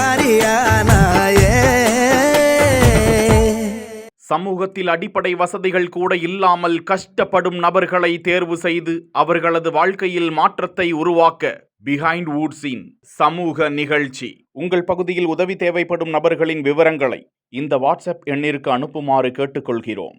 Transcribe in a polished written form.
மாறியானாயே. சமூகத்தில் அடிப்படை வசதிகள் கூட இல்லாமல் கஷ்டப்படும் நபர்களை தேர்வு செய்து அவர்களது வாழ்க்கையில் மாற்றத்தை உருவாக்க பிஹைண்ட் வுட்ஸின் சமூக நிகழ்ச்சி. உங்கள் பகுதியில் உதவி தேவைப்படும் நபர்களின் விவரங்களை இந்த வாட்ஸ்அப் எண்ணிற்கு அனுப்புமாறு கேட்டுக்கொள்கிறோம்.